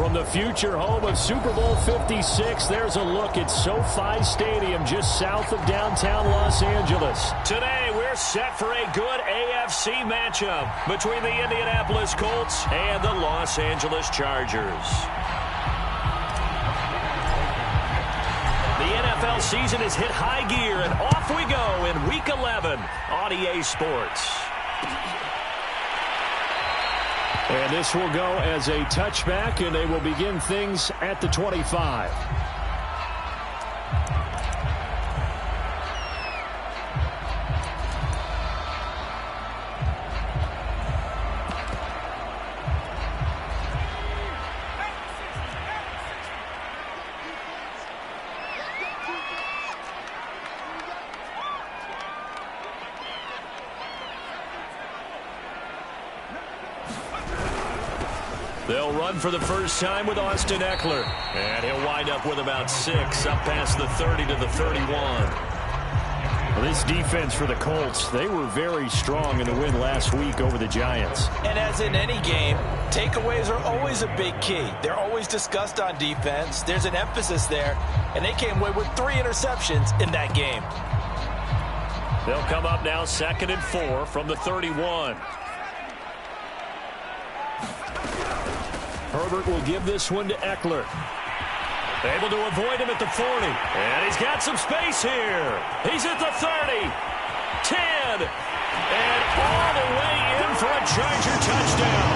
From the future home of Super Bowl 56, there's a look at SoFi Stadium just south of downtown Los Angeles. Today, we're set for a good AFC matchup between the Indianapolis Colts and the Los Angeles Chargers. The NFL season has hit high gear, and off we go in Week 11 on EA Sports. And this will go as a touchback, and they will begin things at the 25. They'll run for the first time with Austin Eckler. And he'll wind up with about 6, up past the 30 to the 31. Well, this defense for the Colts, they were very strong in the win last week over the Giants. And as in any game, takeaways are always a big key. They're always discussed on defense. There's an emphasis there. And they came away with 3 interceptions in that game. They'll come up now 2nd and 4 from the 31. Herbert will give this one to Eckler. Able to avoid him at the 40. And he's got some space here. He's at the 30. 10. And all the way in for a Charger touchdown.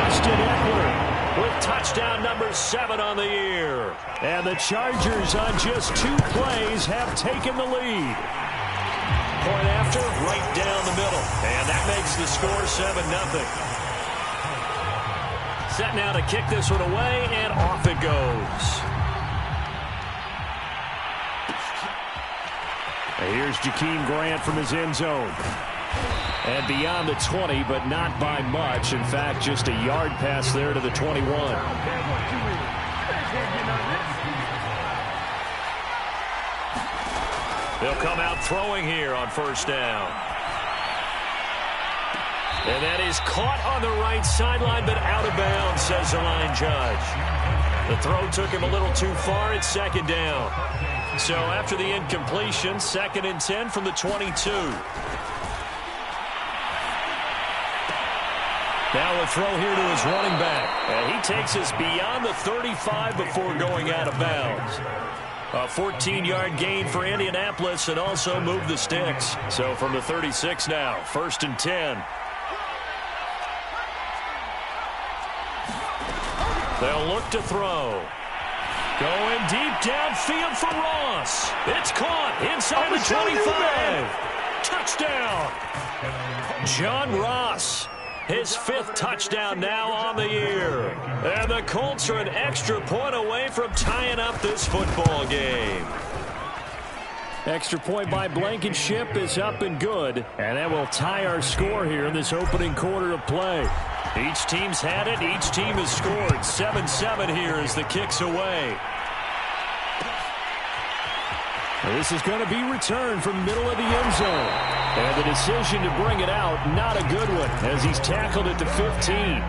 Austin Eckler with touchdown number 7 on the year. And the Chargers on just 2 plays have taken the lead. Point after, right down the middle. And that makes the score 7-0. Set now to kick this one away, and off it goes. And here's Jakeem Grant from his end zone. And beyond the 20, but not by much. In fact, just a yard pass there to the 21. They'll come out throwing here on first down. And that is caught on the right sideline, but out of bounds, says the line judge. The throw took him a little too far. It's 2nd down. So after the incompletion, 2nd and 10 from the 22. Now a throw here to his running back. And he takes us beyond the 35 before going out of bounds. A 14-yard gain for Indianapolis and also moved the sticks. So from the 36 now, 1st and 10. They'll look to throw. Going deep downfield for Ross. It's caught inside the 25. Touchdown. John Ross. His 5th touchdown now on the year. And the Colts are an extra point away from tying up this football game. Extra point by Blankenship is up and good. And that will tie our score here in this opening quarter of play. Each team's had it. Each team has scored. 7-7 here as the kick's away. This is going to be returned from middle of the end zone. And the decision to bring it out, not a good one, as he's tackled at the 15.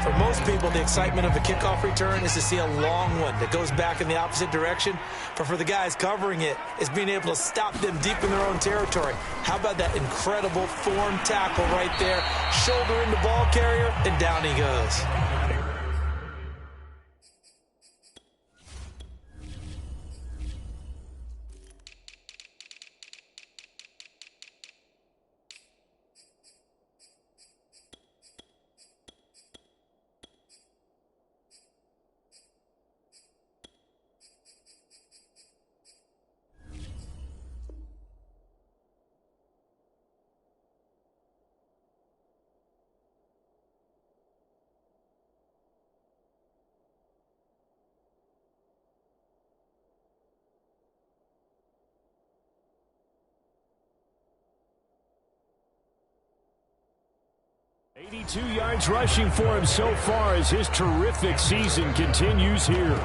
For most people, the excitement of a kickoff return is to see a long one that goes back in the opposite direction. But for the guys covering it, it's being able to stop them deep in their own territory. How about that incredible form tackle right there? Shoulder in the ball carrier, and down he goes. Two yards rushing for him so far as his terrific season continues here.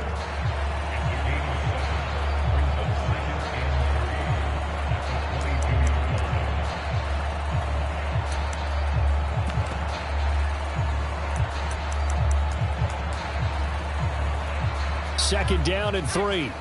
2nd down and 3.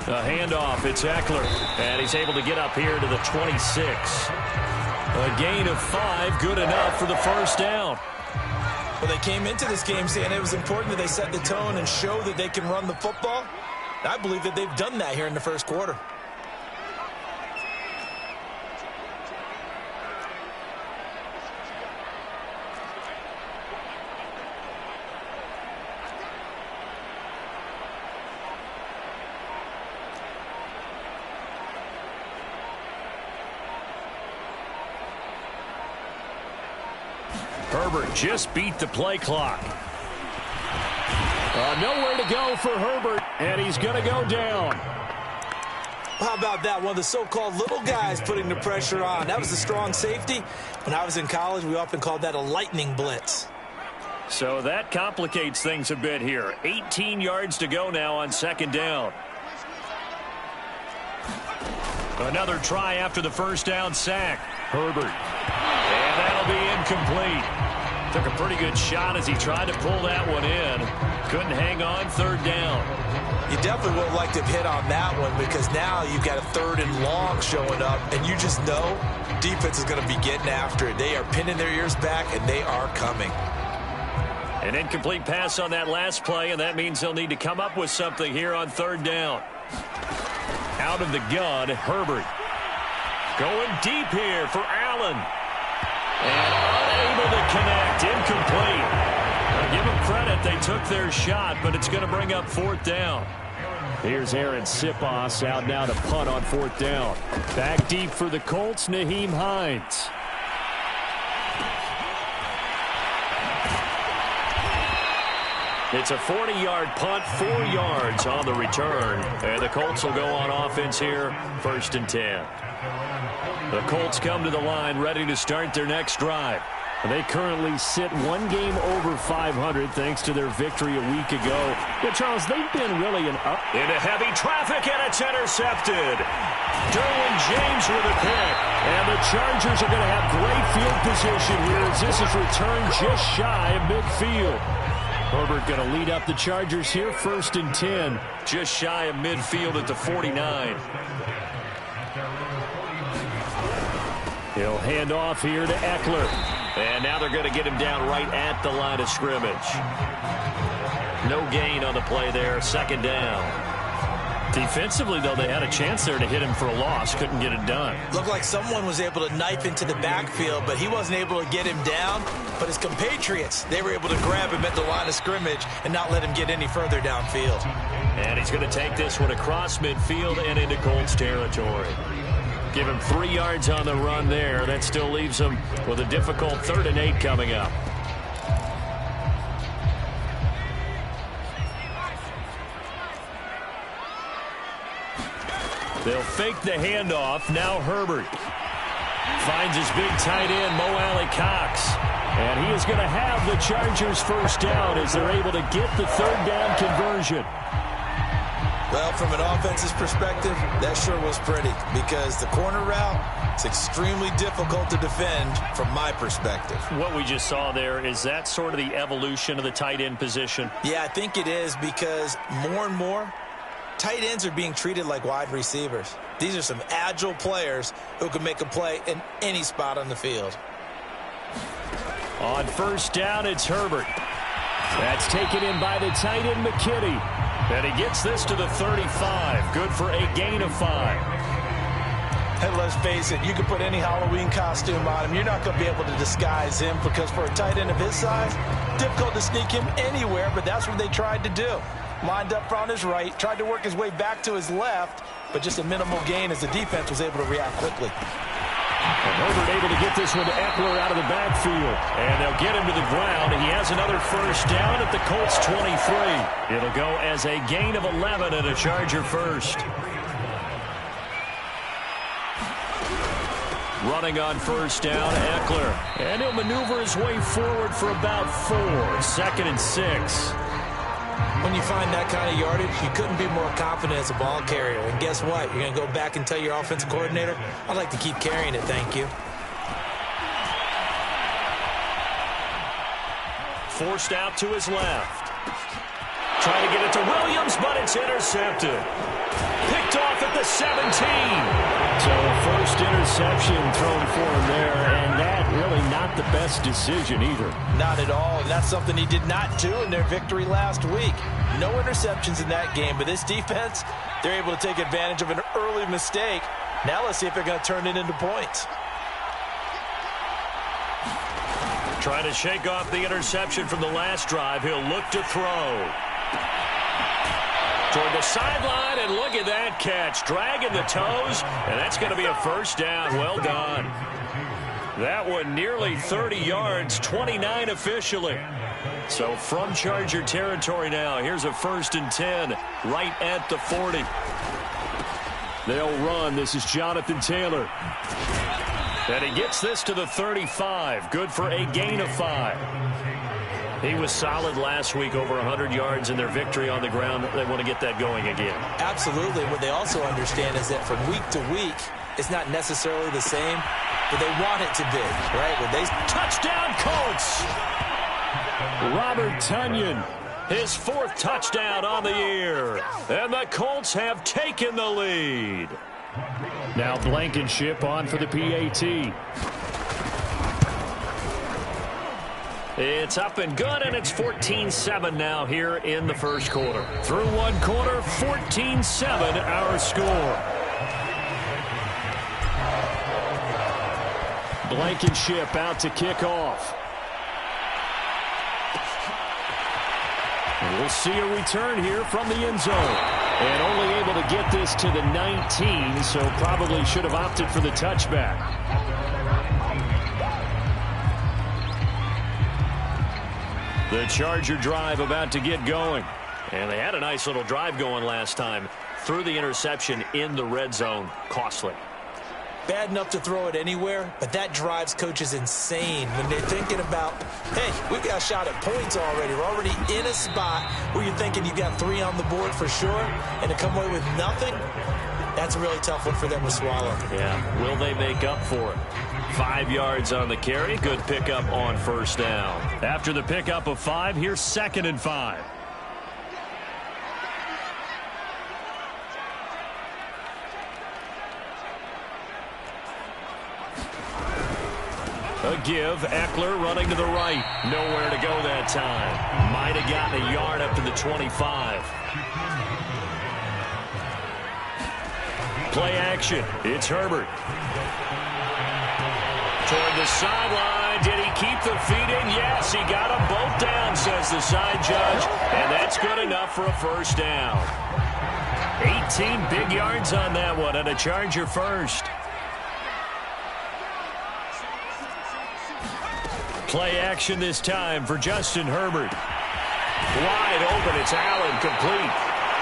A handoff, it's Eckler, and he's able to get up here to the 26. A gain of 5, good enough for the 1st down. Well, they came into this game saying it was important that they set the tone and show that they can run the football. I believe that they've done that here in the 1st quarter. Herbert just beat the play clock. Nowhere to go for Herbert, and he's going to go down. How about that? One of the so-called little guys putting the pressure on. That was the strong safety. When I was in college, we often called that a lightning blitz. So that complicates things a bit here. 18 yards to go now on 2nd down. Another try after the 1st down sack. Herbert. And that'll be incomplete. Took a pretty good shot as he tried to pull that one in. Couldn't hang on, 3rd down. You definitely would have liked to have hit on that one because now you've got a 3rd and long showing up, and you just know defense is going to be getting after it. They are pinning their ears back, and they are coming. An incomplete pass on that last play, and that means they'll need to come up with something here on 3rd down. Out of the gun, Herbert. Going deep here for Allen. And unable to connect. Incomplete. Now give them credit. They took their shot, but it's going to bring up 4th down. Here's Aaron Sipos out now to punt on 4th down. Back deep for the Colts, Nyheim Hines. It's a 40-yard punt, 4 yards on the return. And the Colts will go on offense here, 1st and 10. The Colts come to the line ready to start their next drive. They currently sit 1 game over 500 thanks to their victory a week ago. Yeah, Charles, they've been really an up. Into heavy traffic, and it's intercepted. Derwin James with a pick. And the Chargers are going to have great field position here as this is returned just shy of midfield. Herbert going to lead up the Chargers here, 1st and 10. Just shy of midfield at the 49. He'll hand off here to Eckler. And now they're going to get him down right at the line of scrimmage. No gain on the play there, 2nd down. Defensively, though, they had a chance there to hit him for a loss. Couldn't get it done. Looked like someone was able to knife into the backfield, but he wasn't able to get him down. But his compatriots, they were able to grab him at the line of scrimmage and not let him get any further downfield. And he's going to take this one across midfield and into Colts territory. Give him 3 yards on the run there. That still leaves him with a difficult 3rd and 8 coming up. They'll fake the handoff. Now Herbert finds his big tight end, Mo Alley-Cox. And he is going to have the Chargers 1st down as they're able to get the 3rd down conversion. Well, from an offense's perspective, that sure was pretty because the corner route, it's extremely difficult to defend from my perspective. What we just saw there, is that sort of the evolution of the tight end position? Yeah, I think it is because more and more, tight ends are being treated like wide receivers. These are some agile players who can make a play in any spot on the field. On 1st down, it's Herbert. That's taken in by the tight end, McKinney. And he gets this to the 35. Good for a gain of 5. And let's face it, you can put any Halloween costume on him. You're not going to be able to disguise him because for a tight end of his size, difficult to sneak him anywhere, but that's what they tried to do. Lined up on his right, tried to work his way back to his left, but just a minimal gain as the defense was able to react quickly. And Herbert able to get this one to Eckler out of the backfield. And they'll get him to the ground. He has another 1st down at the Colts 23. It'll go as a gain of 11 and a Charger 1st. Running on 1st down, Eckler. And he'll maneuver his way forward for about 4. 2nd and 6. When you find that kind of yardage, you couldn't be more confident as a ball carrier. And guess what? You're going to go back and tell your offensive coordinator, I'd like to keep carrying it, thank you. forced out to his left. Trying to get it to Williams, but it's intercepted. Picked off at the 17. So first interception thrown for him there, and that really not the best decision either. Not at all, and that's something he did not do in their victory last week. No interceptions in that game, but this defense, they're able to take advantage of an early mistake. Now let's see if they're going to turn it into points. Trying to shake off the interception from the last drive. He'll look to throw. Toward the sideline, and look at that catch. Dragging the toes, and that's going to be a first down. Well done. That one nearly 30 yards, 29 officially. So from Charger territory now, here's a 1st and 10 right at the 40. They'll run. This is Jonathan Taylor. And he gets this to the 35. Good for a gain of 5. He was solid last week, over 100 yards in their victory on the ground. They want to get that going again. Absolutely. What they also understand is that from week to week, it's not necessarily the same, but they want it to be, right? When they touchdown, Colts! Robert Tonyan, his 4th touchdown on the year. And the Colts have taken the lead. Now Blankenship on for the PAT. It's up and good, and it's 14-7 now here in the first quarter. Through one quarter, 14-7 our score. Blankenship out to kick off. We'll see a return here from the end zone. And only able to get this to the 19, so probably should have opted for the touchback. The Charger drive about to get going. And they had a nice little drive going last time. Threw the interception in the red zone. Costly. bad enough to throw it anywhere, but that drives coaches insane when they're thinking about, hey, we've got a shot at points already. We're already in a spot where you're thinking you've got 3 on the board for sure, and to come away with nothing, that's a really tough one for them to swallow. Yeah, will they make up for it? 5 yards on the carry. Good pickup on first down. After the pickup of 5, here's 2nd and 5. A give. Eckler running to the right. Nowhere to go that time. Might have gotten a yard up to the 25. Play action. It's Herbert. Toward the sideline. Did he keep the feet in? Yes, he got them both down, says the side judge. And that's good enough for a first down. 18 big yards on that one, and a Charger first. Play action this time for Justin Herbert. Wide open. It's Allen, complete.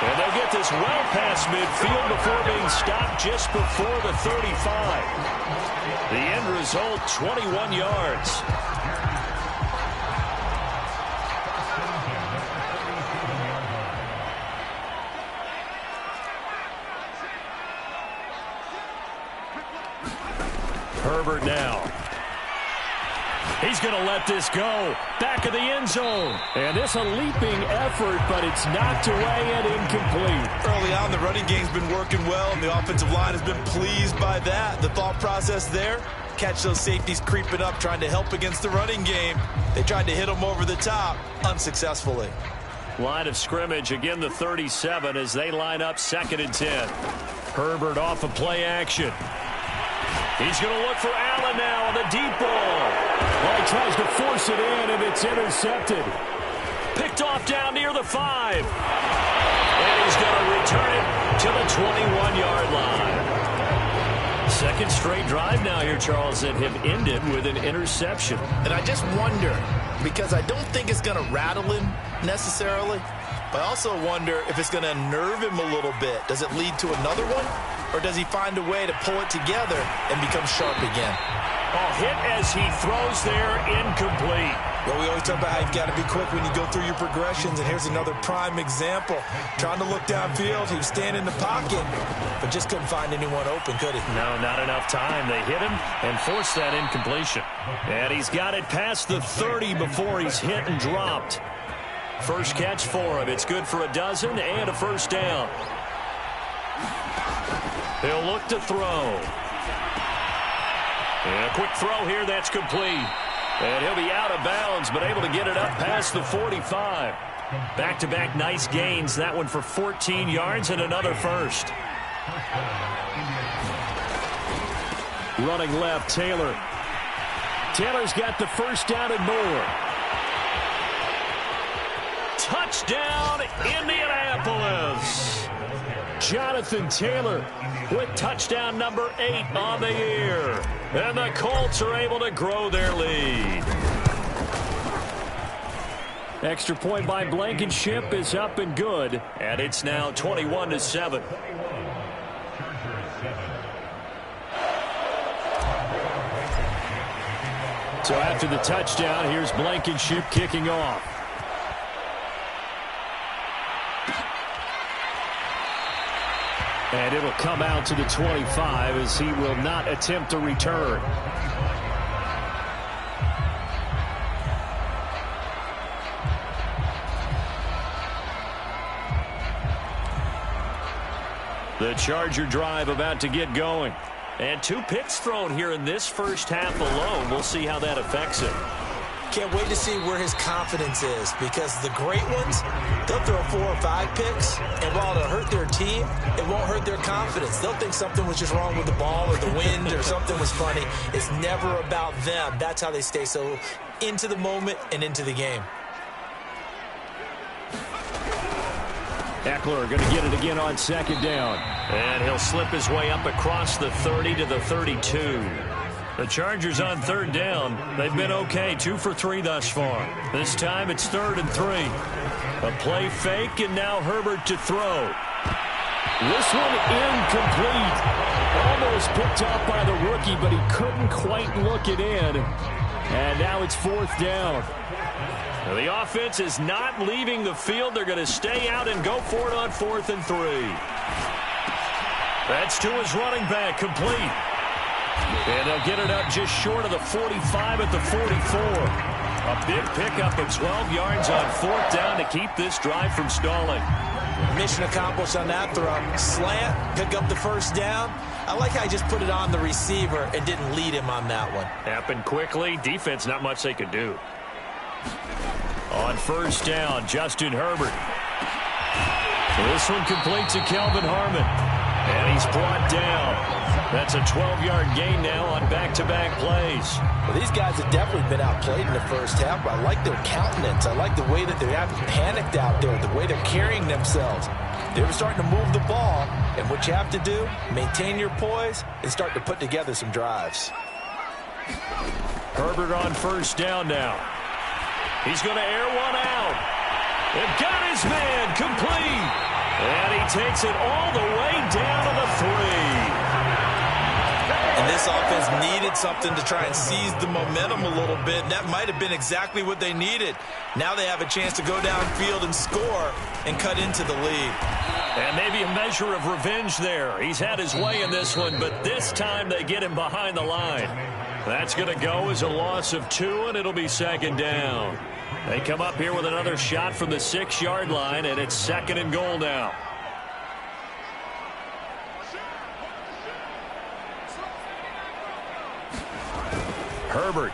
And they'll get this well past midfield before being stopped just before the 35. The end result, 21 yards. Herbert now. He's going to let this go. Back of the end zone. And it's a leaping effort, but it's knocked away and incomplete. Early on, the running game's been working well, and the offensive line has been pleased by that. The thought process there, catch those safeties creeping up, trying to help against the running game. They tried to hit them over the top, unsuccessfully. Line of scrimmage, again the 37 as they line up 2nd and 10. Herbert off of play action. He's going to look for Allen now on the deep ball. Well, he tries to force it in, and it's intercepted. Picked off down near the 5. And he's going to return it to the 21-yard line. Second straight drive now here, Charles, that have ended with an interception. And I just wonder, because I don't think it's going to rattle him necessarily, but I also wonder if it's going to unnerve him a little bit. Does it lead to another one? Or does he find a way to pull it together and become sharp again? Oh, hit as he throws there, incomplete. Well, we always talk about how you've got to be quick when you go through your progressions, and here's another prime example. Trying to look downfield, he was standing in the pocket, but just couldn't find anyone open, could he? No, not enough time. They hit him and forced that incompletion. And he's got it past the 30 before he's hit and dropped. First catch for him. It's good for a dozen and a first down. He'll look to throw. And a quick throw here, that's complete. And he'll be out of bounds, but able to get it up past the 45. Back-to-back nice gains. That one for 14 yards and another first. Running left, Taylor. Taylor's got the first down and more. Touchdown, Indianapolis. Jonathan Taylor with touchdown number 8 on the year. And the Colts are able to grow their lead. Extra point by Blankenship is up and good. And it's now 21-7. So after the touchdown, here's Blankenship kicking off. And it'll come out to the 25 as he will not attempt a return. The Charger drive about to get going. And 2 picks thrown here in this first half alone. We'll see how that affects him. Can't wait to see where his confidence is, because the great ones, they'll throw 4 or 5 picks, and while it'll hurt their team, it won't hurt their confidence. They'll think something was just wrong with the ball or the wind or something was funny. It's never about them. That's how they stay so into the moment and into the game. Eckler going to get it again on second down. And he'll slip his way up across the 30 to the 32. The Chargers on third down. They've been okay, 2 for 3 thus far. This time it's 3rd and 3. A play fake, and now Herbert to throw. This one incomplete. Almost picked off by the rookie, but he couldn't quite look it in. And now it's 4th down. Now the offense is not leaving the field. They're going to stay out and go for it on 4th and 3. That's to his running back, complete. And they'll get it up just short of the 45 at the 44. A big pickup of 12 yards on 4th down to keep this drive from stalling. Mission accomplished on that throw. Slant, pick up the first down. I like how he just put it on the receiver and didn't lead him on that one. Happened quickly. Defense, not much they could do. On first down, Justin Herbert. This one complete to Kelvin Harmon. And he's brought down. That's a 12-yard gain now on back-to-back plays. Well, these guys have definitely been outplayed in the first half, but I like their countenance. I like the way that they haven't panicked out there, the way they're carrying themselves. They're starting to move the ball, and what you have to do, maintain your poise and start to put together some drives. Herbert on first down now. He's going to air one out. And got his man complete. And he takes it all the way down to the 3. And this offense needed something to try and seize the momentum a little bit. And that might have been exactly what they needed. Now they have a chance to go downfield and score and cut into the lead. And maybe a measure of revenge there. He's had his way in this one, but this time they get him behind the line. That's going to go as a loss of 2, and it'll be 2nd down. They come up here with another shot from the 6-yard line, and it's 2nd and goal now. Herbert.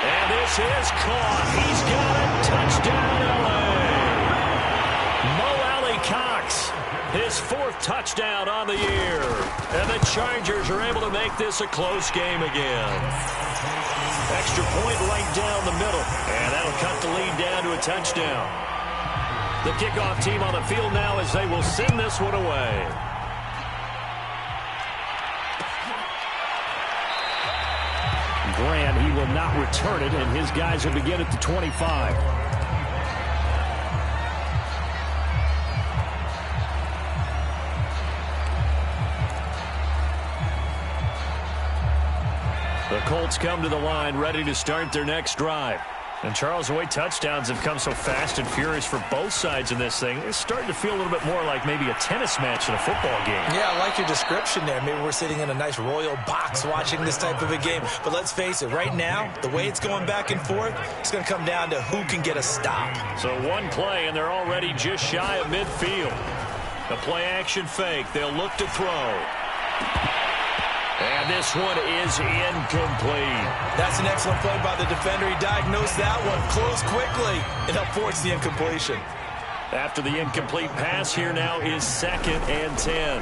And this is caught. He's got it. Touchdown, L.A. Mo Alley Cox, his 4th touchdown on the year. And the Chargers are able to make this a close game again. Extra point right down the middle. And that'll cut the lead down to a touchdown. The kickoff team on the field now as they will send this one away. Grant, he will not return it, and his guys will begin at the 25. The Colts come to the line ready to start their next drive. And, Charles, the way touchdowns have come so fast and furious for both sides in this thing, it's starting to feel a little bit more like maybe a tennis match than a football game. Yeah, I like your description there. Maybe we're sitting in a nice royal box watching this type of a game. But let's face it, right now, the way it's going back and forth, it's going to come down to who can get a stop. So one play, and they're already just shy of midfield. The play-action fake. They'll look to throw. And this one is incomplete. That's an excellent play by the defender. He diagnosed that one, closed quickly, and helped force the incompletion. After the incomplete pass, here now is 2nd and 10.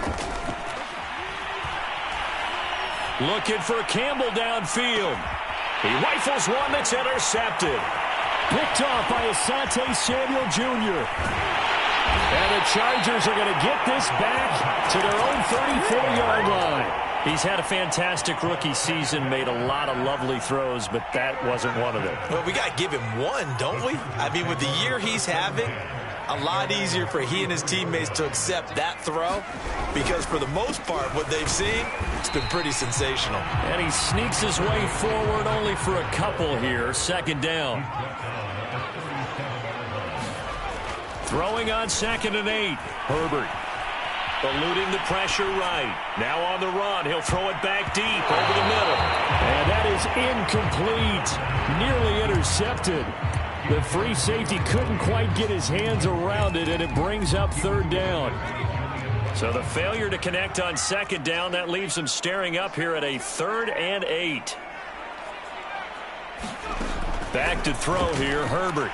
Looking for Campbell downfield. He rifles one that's intercepted. Picked off by Asante Samuel Jr. And the Chargers are going to get this back to their own 34-yard line. He's had a fantastic rookie season, made a lot of lovely throws, but that wasn't one of them. Well, we got to give him one, don't we? I mean, with the year he's having, a lot easier for he and his teammates to accept that throw because for the most part, what they've seen, it's been pretty sensational. And he sneaks his way forward only for a couple here. 2nd down. Throwing on 2nd and 8. Herbert. Eluding the pressure right. Now on the run. He'll throw it back deep over the middle. And that is incomplete. Nearly intercepted. The free safety couldn't quite get his hands around it, and it brings up 3rd down. So the failure to connect on 2nd down, that leaves him staring up here at a 3rd and 8. Back to throw here, Herbert.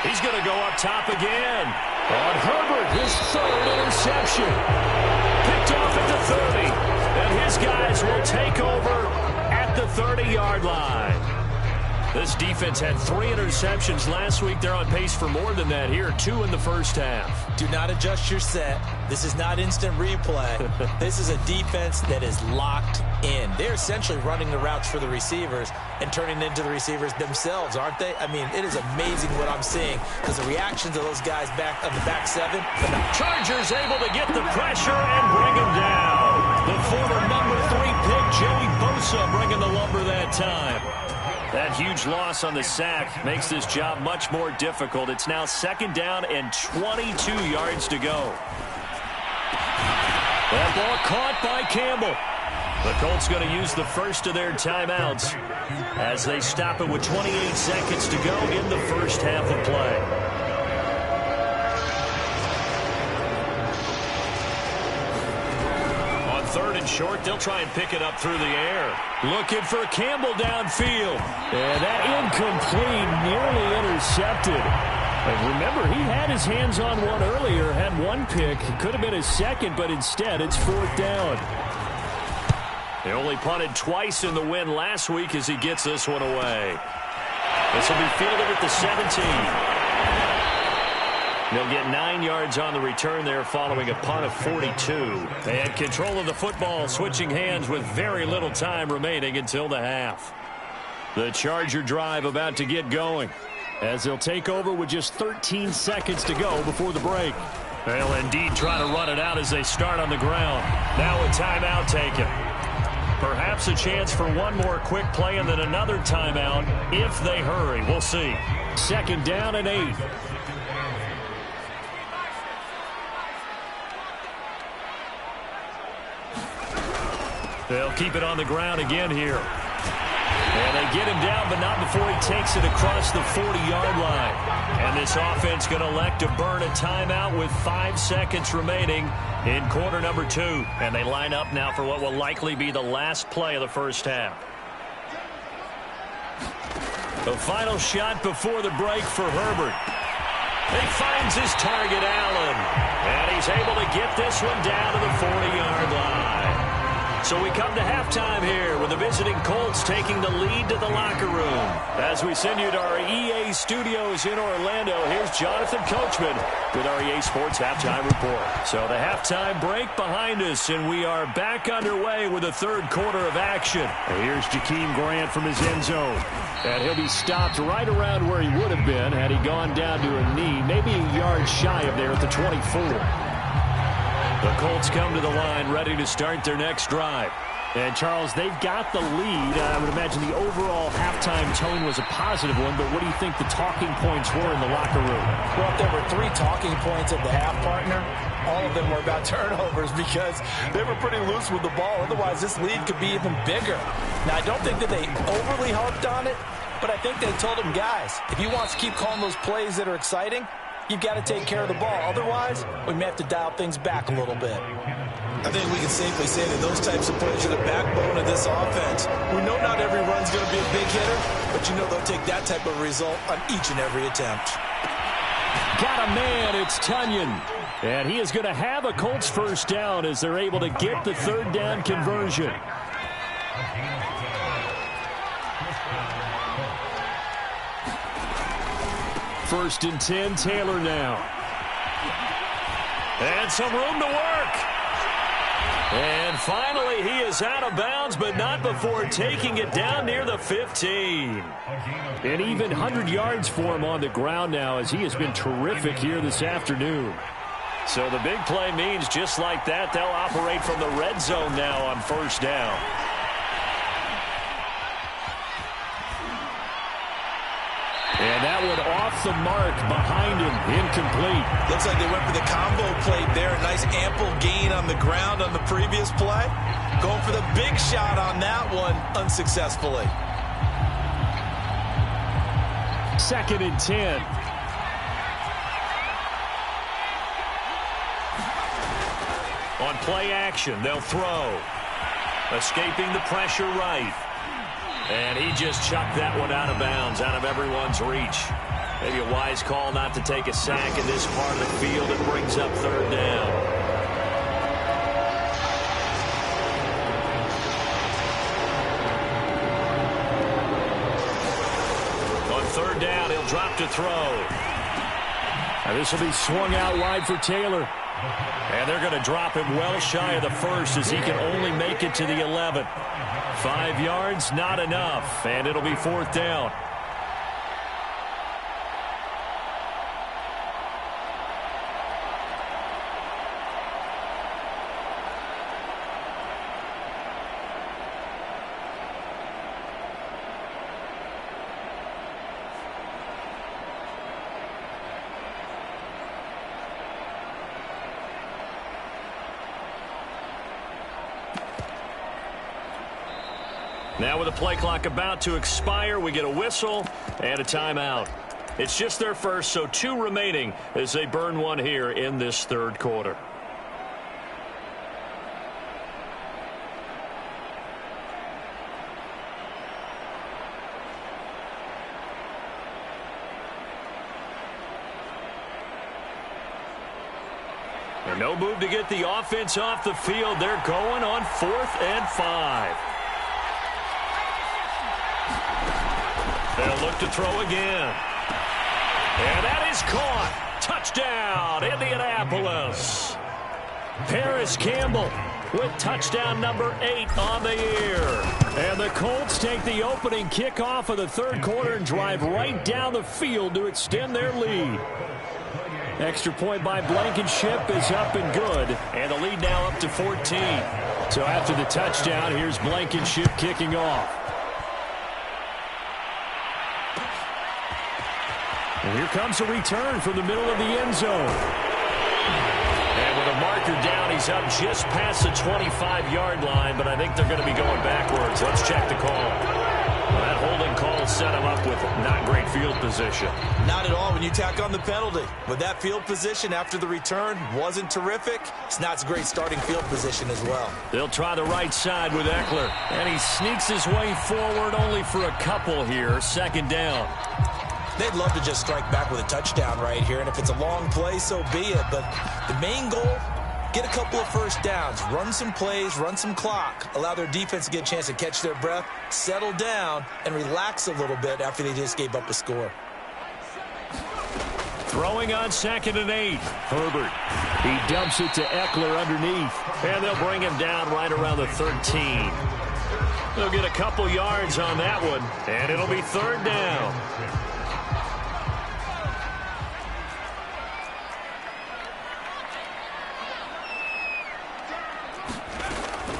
He's going to go up top again. On Herbert, his 3rd interception. Picked off at the 30. And his guys will take over at the 30-yard line. This defense had 3 interceptions last week. They're on pace for more than that here. 2 in the first half. Do not adjust your set. This is not instant replay. This is a defense that is locked in. They're essentially running the routes for the receivers and turning it into the receivers themselves, aren't they? I mean, it is amazing what I'm seeing because the reactions of those guys back on the back 7. Chargers able to get the pressure and bring him down. The former number 3 pick, Joey Bosa, bringing the lumber that time. That huge loss on the sack makes this job much more difficult. It's now 2nd down and 22 yards to go. That ball caught by Campbell. The Colts going to use the first of their timeouts as they stop it with 28 seconds to go in the first half of play. On 3rd and short, they'll try and pick it up through the air. Looking for Campbell downfield. And that incomplete, nearly intercepted. And remember, he had his hands on one earlier, had one pick. It could have been his 2nd, but instead it's 4th down. He only punted twice in the win last week as he gets this one away. This will be fielded at the 17. They'll get 9 yards on the return there following a punt of 42. They had control of the football, switching hands with very little time remaining until the half. The Charger drive about to get going as they'll take over with just 13 seconds to go before the break. They'll indeed try to run it out as they start on the ground. Now a timeout taken. Perhaps a chance for one more quick play and then another timeout if they hurry. We'll see. 2nd down and 8. They'll keep it on the ground again here. And they get him down, but not before he takes it across the 40-yard line. And this offense going to elect to burn a timeout with 5 seconds remaining in quarter number 2. And they line up now for what will likely be the last play of the first half. The final shot before the break for Herbert. He finds his target, Allen. And he's able to get this one down to the 40-yard line. So we come to halftime here with the visiting Colts taking the lead to the locker room. As we send you to our EA studios in Orlando, here's Jonathan Coachman with our EA Sports Halftime Report. So the halftime break behind us, and we are back underway with the 3rd quarter of action. Here's Jakeem Grant from his end zone. And he'll be stopped right around where he would have been had he gone down to a knee, maybe a yard shy of there at the 24. The Colts come to the line ready to start their next drive. And, Charles, they've got the lead. I would imagine the overall halftime tone was a positive one, but what do you think the talking points were in the locker room? Well, if there were 3 talking points at the half, partner, all of them were about turnovers because they were pretty loose with the ball. Otherwise, this lead could be even bigger. Now, I don't think that they overly harped on it, but I think they told them, guys, if you want to keep calling those plays that are exciting, you've got to take care of the ball. Otherwise, we may have to dial things back a little bit. I think we can safely say that those types of plays are the backbone of this offense. We know not every run's going to be a big hitter, but you know they'll take that type of result on each and every attempt. Got a man, it's Tunyon. And he is going to have a Colts first down as they're able to get the third down conversion. First and 10, Taylor now. And some room to work. And finally, he is out of bounds, but not before taking it down near the 15. And even 100 yards for him on the ground now, as he has been terrific here this afternoon. So the big play means just like that, they'll operate from the red zone now on first down. And that one off the mark behind him, incomplete. Looks like they went for the combo play there. Nice ample gain on the ground on the previous play. Going for the big shot on that one unsuccessfully. Second and 10. On play action, they'll throw. Escaping the pressure right. And he just chucked that one out of bounds, out of everyone's reach. Maybe a wise call not to take a sack in this part of the field. It brings up third down. On third down, he'll drop to throw. Now this will be swung out wide for Taylor. And they're going to drop him well shy of the first as he can only make it to the 11. 5 yards, not enough, and it'll be fourth down. Now with the play clock about to expire, we get a whistle and a timeout. It's just their first, so 2 remaining as they burn one here in this third quarter. No move to get the offense off the field. They're going on 4th and 5. They'll look to throw again. And that is caught. Touchdown, Indianapolis. Paris Campbell with touchdown number 8 on the year. And the Colts take the opening kickoff of the third quarter and drive right down the field to extend their lead. Extra point by Blankenship is up and good. And the lead now up to 14. So after the touchdown, here's Blankenship kicking off. And here comes a return from the middle of the end zone. And with a marker down, he's up just past the 25-yard line, but I think they're going to be going backwards. Let's check the call. Well, that holding call set him up with not great field position. Not at all when you tack on the penalty. With that field position after the return wasn't terrific, it's not a great starting field position as well. They'll try the right side with Eckler. And he sneaks his way forward only for a couple here. Second down. They'd love to just strike back with a touchdown right here, and if it's a long play, so be it. But the main goal, get a couple of first downs, run some plays, run some clock, allow their defense to get a chance to catch their breath, settle down, and relax a little bit after they just gave up a score. Throwing on 2nd and 8. Herbert. He dumps it to Eckler underneath. And they'll bring him down right around the 13. They'll get a couple yards on that one, and it'll be third down.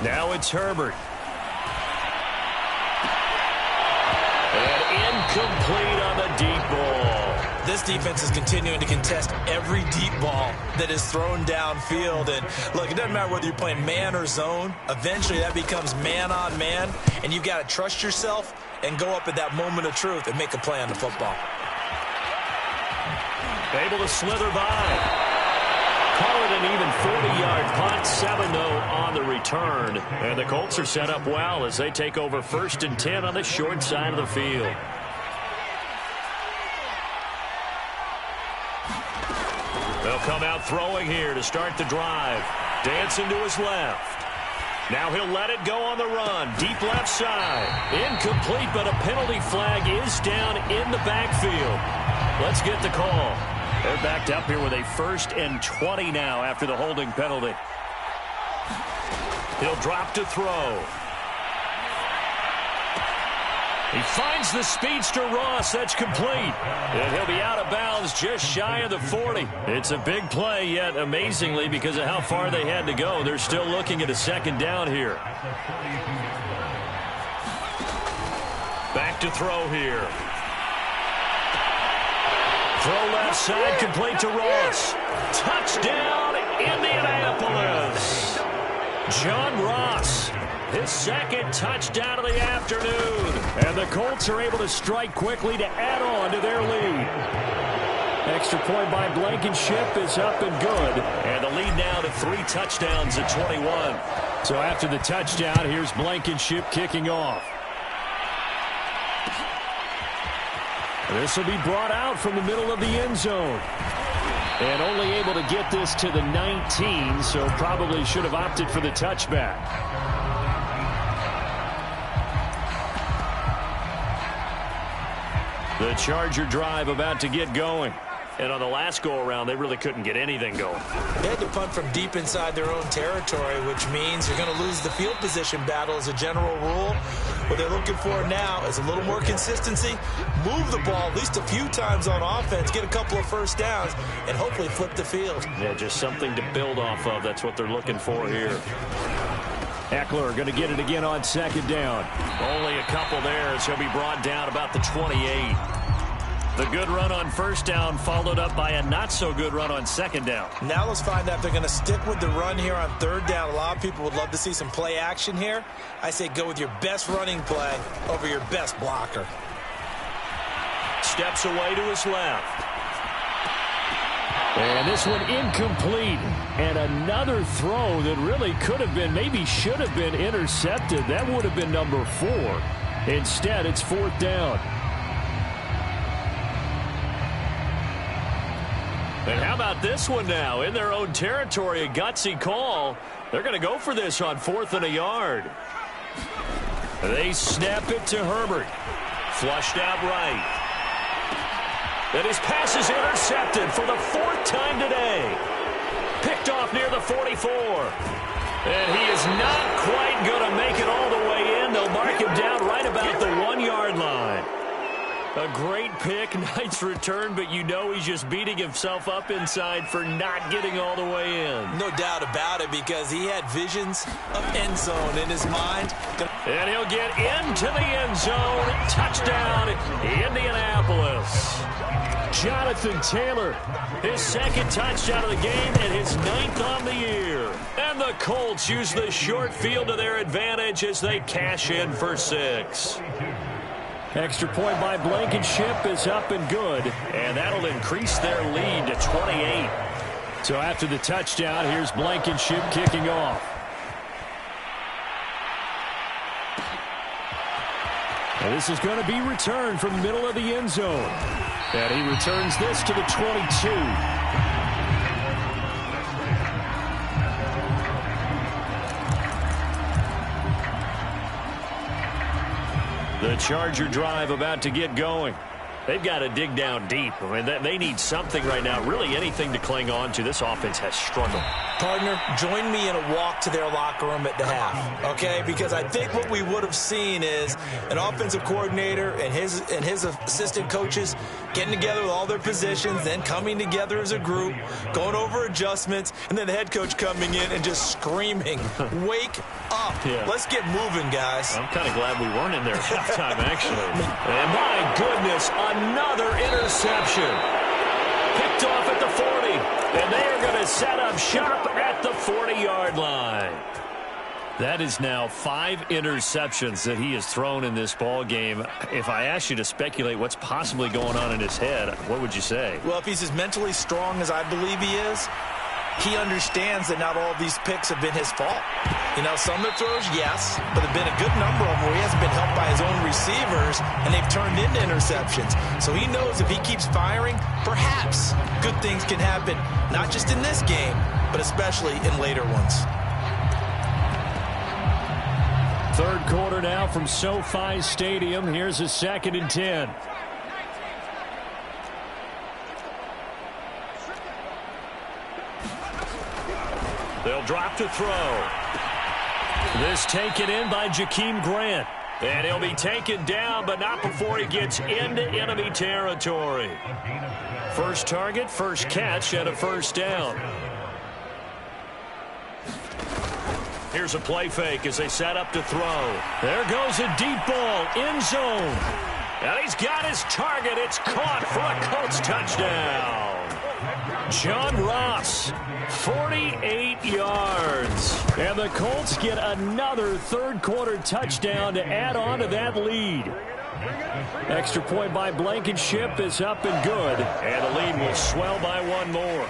Now it's Herbert. Incomplete on the deep ball. This defense is continuing to contest every deep ball that is thrown downfield. And look, it doesn't matter whether you're playing man or zone. Eventually that becomes man on man, and you've got to trust yourself and go up at that moment of truth and make a play on the football. Able to slither by. Call it an even 40-yard punt. 7, though, on the return. And the Colts are set up well as they take over 1st and 10 on the short side of the field. They'll come out throwing here to start the drive. Dancing to his left. Now he'll let it go on the run. Deep left side. Incomplete, but a penalty flag is down in the backfield. Let's get the call. They're backed up here with a 1st and 20 now after the holding penalty. He'll drop to throw. He finds the speedster Ross. That's complete. And he'll be out of bounds just shy of the 40. It's a big play, yet amazingly, because of how far they had to go, they're still looking at a 2nd down here. Back to throw here. Throw left side, complete to Ross. Touchdown, Indianapolis. John Ross, his 2nd touchdown of the afternoon. And the Colts are able to strike quickly to add on to their lead. Extra point by Blankenship is up and good. And the lead now to 3 touchdowns at 21. So after the touchdown, here's Blankenship kicking off. This will be brought out from the middle of the end zone. And only able to get this to the 19, so probably should have opted for the touchback. The Charger drive about to get going. And on the last go-around, they really couldn't get anything going. They had to punt from deep inside their own territory, which means you're going to lose the field position battle as a general rule. What they're looking for now is a little more consistency, move the ball at least a few times on offense, get a couple of 1st downs, and hopefully flip the field. Yeah, just something to build off of. That's what they're looking for here. Eckler going to get it again on 2nd down. Only a couple there as he'll be brought down about the 28. The good run on 1st down followed up by a not-so-good run on 2nd down. Now let's find out if they're going to stick with the run here on 3rd down. A lot of people would love to see some play action here. I say go with your best running play over your best blocker. Steps away to his left. And this one incomplete. And another throw that really could have been, maybe should have been intercepted. That would have been number 4. Instead, it's 4th down. And how about this one now? In their own territory, a gutsy call. They're going to go for this on 4th and a yard. They snap it to Herbert. Flushed out right. And his pass is intercepted for the 4th time today. Picked off near the 44. And he is not quite going to make it all the way in. They'll mark him down right about the 1-yard line. A great pick, nice return, but you know he's just beating himself up inside for not getting all the way in. No doubt about it, because he had visions of end zone in his mind. And he'll get into the end zone. Touchdown, Indianapolis. Jonathan Taylor, his 2nd touchdown of the game and his 9th on the year. And the Colts use the short field to their advantage as they cash in for 6. extra point by Blankenship is up and good. And that'll increase their lead to 28. So after the touchdown, here's Blankenship kicking off. And this is going to be returned from the middle of the end zone. And he returns this to the 22. The Charger drive about to get going. They've got to dig down deep. I mean, they need something right now, really anything to cling on to. This offense has struggled. Partner, join me in a walk to their locker room at the half, okay? Because I think what we would have seen is an offensive coordinator and his assistant coaches getting together with all their positions, then coming together as a group, going over adjustments, and then the head coach coming in and just screaming, wake up. Yeah. Let's get moving, guys. I'm kind of glad we weren't in there at halftime, actually. And my goodness, another interception. Picked off at the 40. And they are going to set up shop at the 40-yard line. That is now 5 interceptions that he has thrown in this ball game. If I asked you to speculate what's possibly going on in his head, what would you say? Well, if he's as mentally strong as I believe he is, he understands that not all of these picks have been his fault. You know, some of the throws, yes, but there have been a good number of them where he hasn't been helped by his own receivers, and they've turned into interceptions. So he knows if he keeps firing, perhaps good things can happen, not just in this game, but especially in later ones. Third quarter now from SoFi Stadium. Here's a 2nd and 10. They'll drop to throw. This taken in by Jakeem Grant. And he'll be taken down, but not before he gets into enemy territory. First target, first catch, and a first down. Here's a play fake as they set up to throw. There goes a deep ball, end zone. And he's got his target. It's caught for a Colts touchdown. John Ross, 48 yards. And the Colts get another third-quarter touchdown to add on to that lead. Extra point by Blankenship is up and good. And the lead will swell by one more.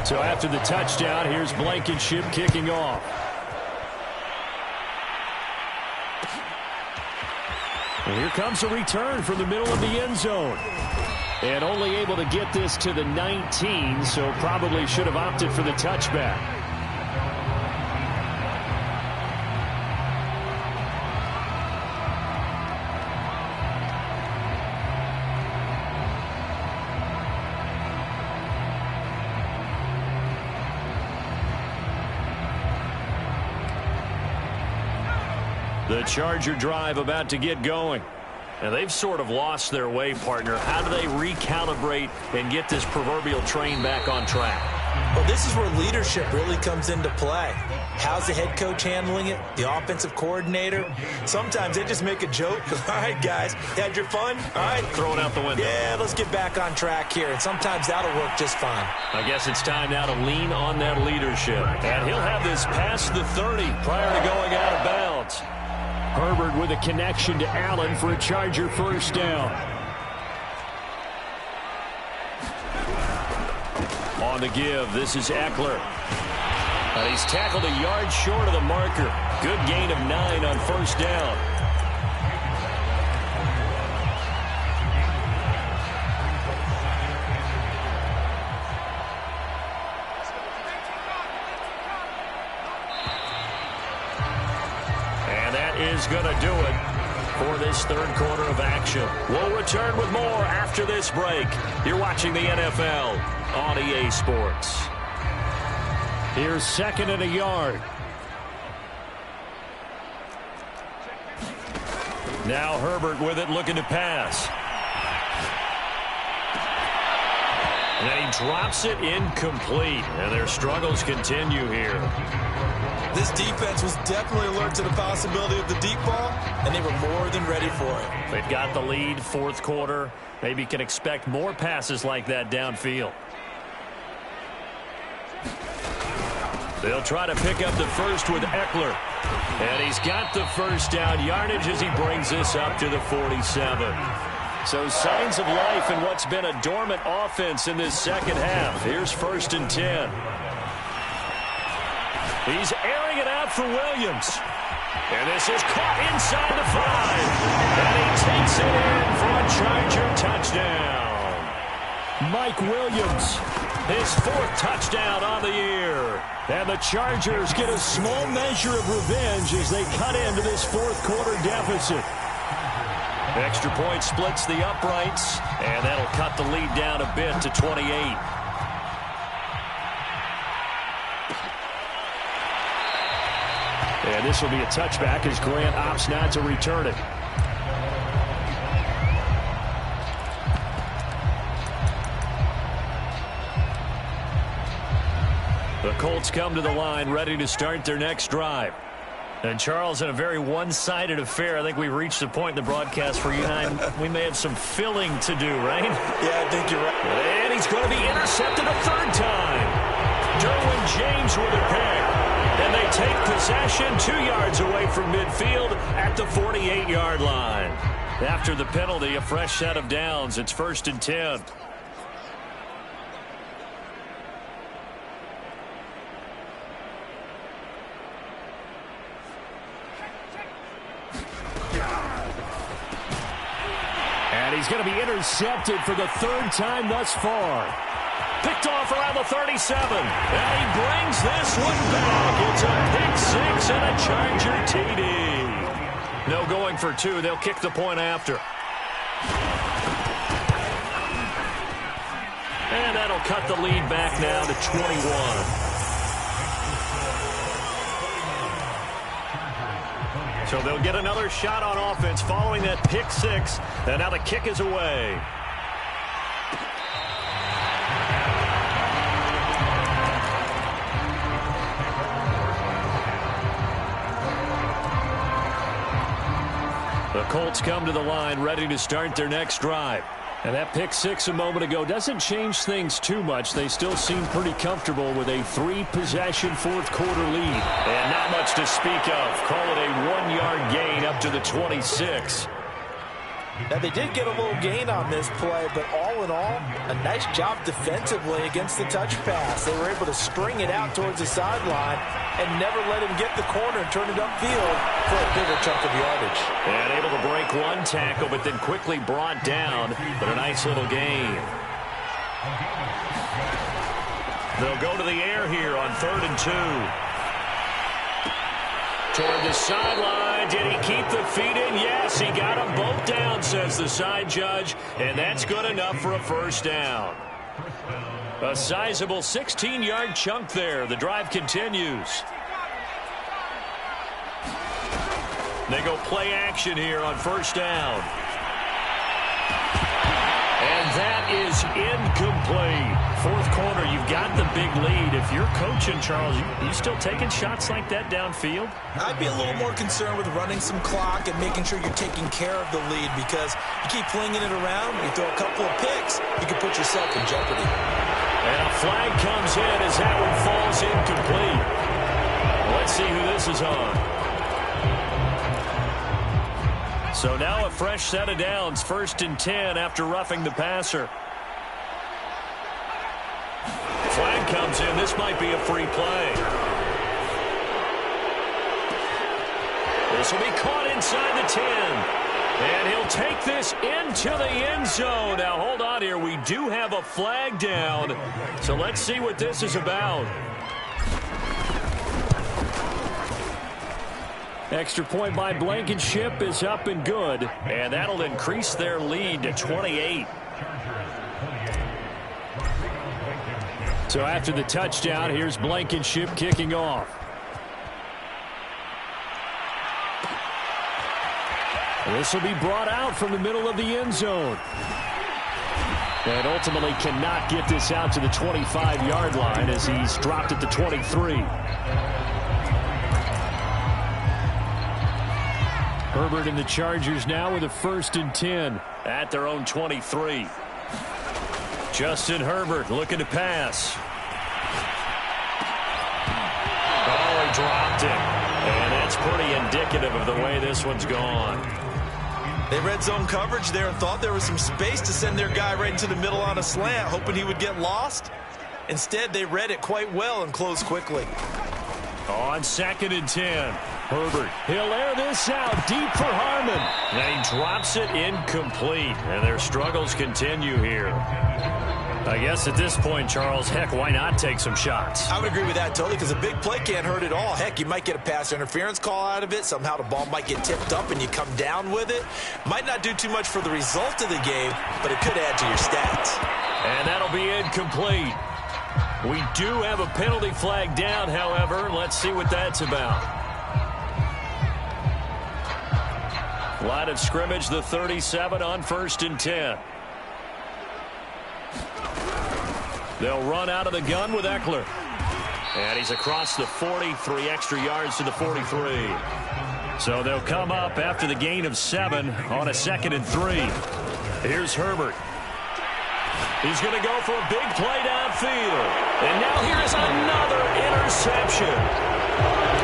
So after the touchdown, here's Blankenship kicking off. And here comes a return from the middle of the end zone. And only able to get this to the 19, so probably should have opted for the touchback. The Charger drive about to get going. And they've sort of lost their way, partner. How do they recalibrate and get this proverbial train back on track? Well, this is where leadership really comes into play. How's the head coach handling it? The offensive coordinator? Sometimes they just make a joke. All right, guys, had your fun? All right. Throw it out the window. Yeah, let's get back on track here. And sometimes that'll work just fine. I guess it's time now to lean on that leadership. And he'll have this past the 30 prior to going out of bounds. Herbert with a connection to Allen for a Charger first down. On the give, this is Eckler. And he's tackled a yard short of the marker. Good gain of 9 on first down. Is going to do it for this third quarter of action. We'll return with more after this break. You're watching the NFL on EA Sports. Here's 2nd and a yard. Now Herbert with it, looking to pass. And then he drops it incomplete. And their struggles continue here. This defense was definitely alert to the possibility of the deep ball, and they were more than ready for it. They've got the lead, fourth quarter. Maybe can expect more passes like that downfield. They'll try to pick up the first with Eckler. And he's got the first down yardage as he brings this up to the 47. So signs of life in what's been a dormant offense in this second half. Here's 1st and 10. He's airing it out for Williams. And this is caught inside the 5. And he takes it in for a Charger touchdown. Mike Williams, his 4th touchdown on the year. And the Chargers get a small measure of revenge as they cut into this fourth quarter deficit. Extra point splits the uprights, and that'll cut the lead down a bit to 28. And this will be a touchback as Grant opts not to return it. The Colts come to the line ready to start their next drive. And Charles, in a very one-sided affair, I think we reached the point in the broadcast for you and I, we may have some filling to do, right? Yeah, I think you're right. And he's going to be intercepted a third time. Derwin James with a pick. And they take possession 2 yards away from midfield at the 48-yard line. After the penalty, a fresh set of downs. It's 1st and 10. And he's going to be intercepted for the 3rd time thus far. Picked off around the 37. And he brings this one back. It's a pick 6 and a Charger TD. No going for 2. They'll kick the point after. And that'll cut the lead back now to 21. So they'll get another shot on offense following that pick 6. And now the kick is away. The Colts come to the line ready to start their next drive. And that pick 6 a moment ago doesn't change things too much. They still seem pretty comfortable with a 3-possession 4th quarter lead. And not much to speak of. Call it a 1-yard gain up to the 26. Now, they did get a little gain on this play, but all in all, a nice job defensively against the touch pass. They were able to string it out towards the sideline and never let him get the corner and turn it upfield for a bigger chunk of yardage. And able to break one tackle, but then quickly brought down, but a nice little gain. They'll go to the air here on 3rd and 2. Toward the sideline. Did he keep the feet in? Yes, he got them both down, says the side judge. And that's good enough for a 1st down. A sizable 16-yard chunk there. The drive continues. They go play action here on 1st down. And that is incomplete. 4th quarter, you've got the big lead. If you're coaching, Charles, you still taking shots like that downfield? I'd be a little more concerned with running some clock and making sure you're taking care of the lead, because you keep flinging it around, you throw a couple of picks, you can put yourself in jeopardy. And a flag comes in as that one falls incomplete. Let's see who this is on. So now a fresh set of downs, 1st and 10 after roughing the passer. Flag comes in. This might be a free play. This will be caught inside the 10. And he'll take this into the end zone. Now, hold on here. We do have a flag down. So let's see what this is about. Extra point by Blankenship is up and good. And that'll increase their lead to 28. So after the touchdown, here's Blankenship kicking off. This will be brought out from the middle of the end zone. And ultimately cannot get this out to the 25-yard line as he's dropped at the 23. Herbert and the Chargers now with a 1st and 10 at their own 23. Justin Herbert looking to pass. Oh, he dropped it. And that's pretty indicative of the way this one's gone. They red zone coverage there and thought there was some space to send their guy right into the middle on a slant, hoping he would get lost. Instead, they read it quite well and closed quickly. On 2nd and 10. Herbert, he'll air this out deep for Harmon. And he drops it incomplete. And their struggles continue here. I guess at this point, Charles, heck, why not take some shots? I would agree with that totally, because a big play can't hurt at all. Heck, you might get a pass interference call out of it. Somehow the ball might get tipped up and you come down with it. Might not do too much for the result of the game, but it could add to your stats. And that'll be incomplete. We do have a penalty flag down, however. Let's see what that's about. Line of scrimmage, the 37 on 1st and 10. They'll run out of the gun with Eckler. And he's across the 40, 3 extra yards to the 43. So they'll come up after the gain of 7 on a 2nd and 3. Here's Herbert. He's going to go for a big play downfield. And now here's another interception.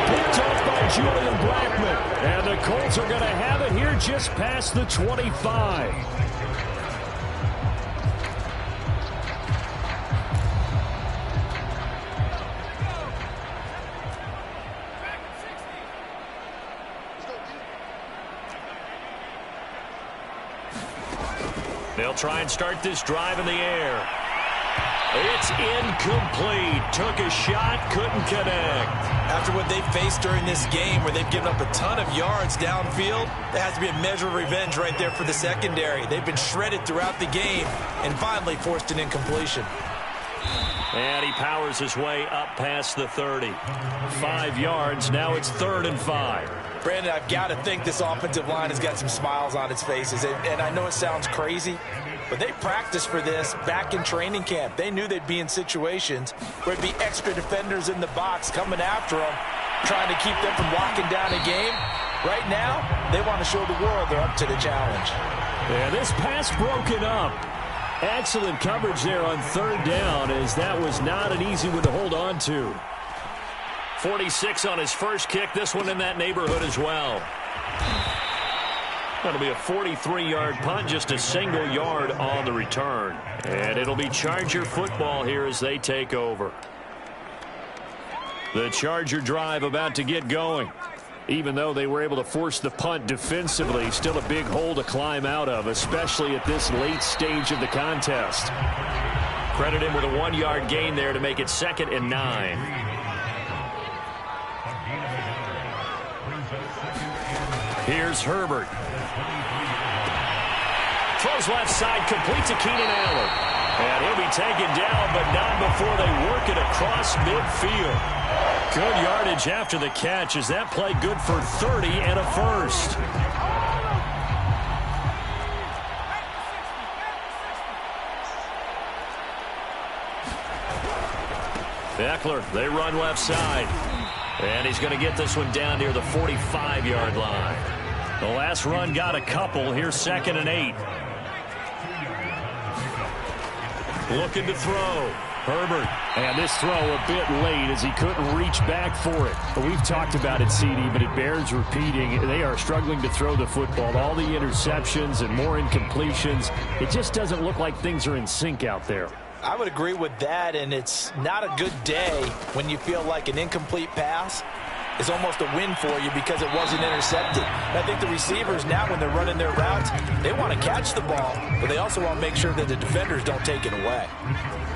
Picked off by Julian Blackman. And the Colts are going to have it here just past the 25. They'll try and start this drive in the air. It's incomplete. Took a shot, couldn't connect. After what they've faced during this game where they've given up a ton of yards downfield, there has to be a measure of revenge right there for the secondary. They've been shredded throughout the game and finally forced an incompletion. And he powers his way up past the 30. 5 yards. Now it's 3rd and 5. Brandon, I've got to think this offensive line has got some smiles on its faces. And I know it sounds crazy, but they practiced for this back in training camp. They knew they'd be in situations where it'd be extra defenders in the box coming after them, trying to keep them from locking down a game. Right now, they want to show the world they're up to the challenge. Yeah, this pass broken up. Excellent coverage there on 3rd down, as that was not an easy one to hold on to. 46 on his first kick. This one in that neighborhood as well. That'll be a 43-yard punt, just a single yard on the return. And it'll be Charger football here as they take over. The Charger drive about to get going. Even though they were able to force the punt defensively, still a big hole to climb out of, especially at this late stage of the contest. Credit him with a 1-yard gain there to make it 2nd and 9. Here's Herbert. Throws left side, complete to Keenan Allen. And he'll be taken down, but not before they work it across midfield. Good yardage after the catch. Is that play good for 30 and a first? Eckler, they run left side. And he's going to get this one down near the 45-yard line. The last run got a couple. Here's 2nd and 8. Looking to throw. Herbert. And this throw a bit late as he couldn't reach back for it. But we've talked about it, CD, but it bears repeating. They are struggling to throw the football. All the interceptions and more incompletions. It just doesn't look like things are in sync out there. I would agree with that, and it's not a good day when you feel like an incomplete pass is almost a win for you because it wasn't intercepted. And I think the receivers now, when they're running their routes, they want to catch the ball, but they also want to make sure that the defenders don't take it away.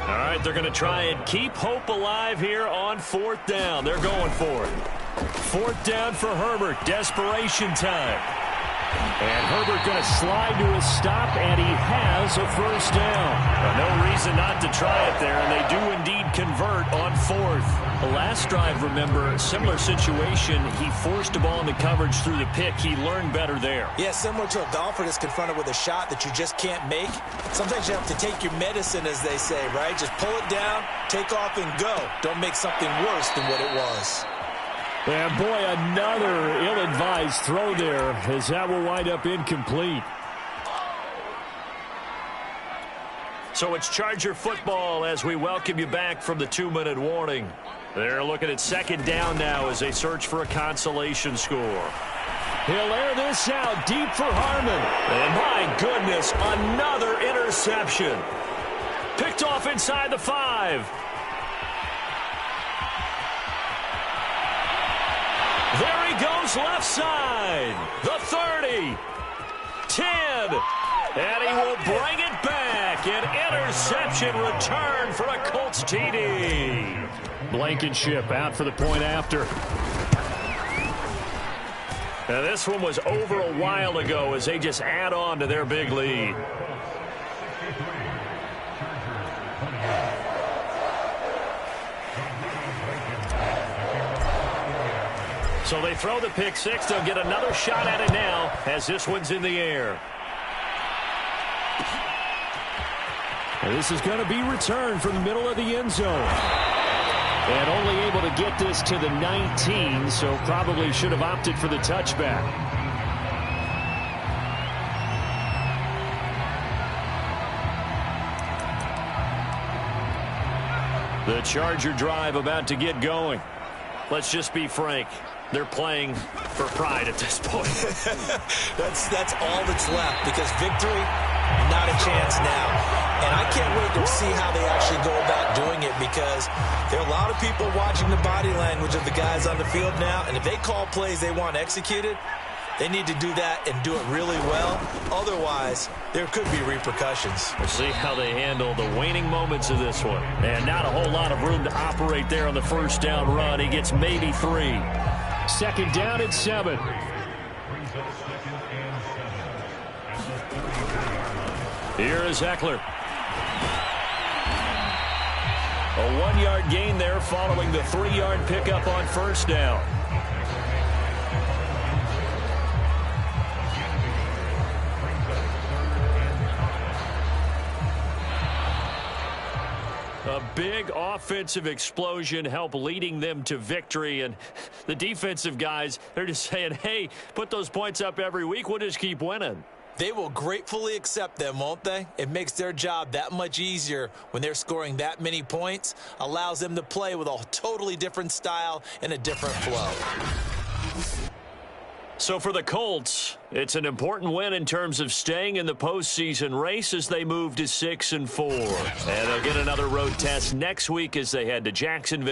All right, they're going to try and keep hope alive here on 4th down. They're going for it. 4th down for Herbert. Desperation time. And Herbert going to slide to a stop, and he has a first down. No reason not to try it there, and they do indeed convert on 4th. The last drive, remember, similar situation. He forced a ball into coverage through the pick. He learned better there. Yeah, similar to a golfer that's confronted with a shot that you just can't make. Sometimes you have to take your medicine, as they say, right? Just pull it down, take off, and go. Don't make something worse than what it was. And boy, another ill-advised throw there, as that will wind up incomplete. So it's Charger football as we welcome you back from the 2-minute warning. They're looking at 2nd down now as they search for a consolation score. He'll air this out deep for Harmon. And my goodness, another interception. Picked off inside the 5. There he goes left side. The 30. 10. And he will bring it back. An interception return for a Colts TD. Blankenship out for the point after. Now this one was over a while ago as they just add on to their big lead. So they throw the pick six. They'll get another shot at it now as this one's in the air. And this is going to be returned from the middle of the end zone. And only able to get this to the 19, so probably should have opted for the touchback. The Charger drive about to get going. Let's just be frank. They're playing for pride at this point. That's all that's left, because victory, not a chance now. And I can't wait to see how they actually go about doing it, because there are a lot of people watching the body language of the guys on the field now, and if they call plays they want executed, they need to do that and do it really well. Otherwise, there could be repercussions. We'll see how they handle the waning moments of this one. And not a whole lot of room to operate there on the first down run. He gets maybe 3. Second down and 7. Here is Eckler. A 1-yard gain there following the 3-yard pickup on first down. A big offensive explosion helped leading them to victory. And the defensive guys, they're just saying, hey, put those points up every week. We'll just keep winning. They will gratefully accept them, won't they? It makes their job that much easier when they're scoring that many points. Allows them to play with a totally different style and a different flow. So for the Colts, it's an important win in terms of staying in the postseason race as they move to 6-4. And they'll get another road test next week as they head to Jacksonville.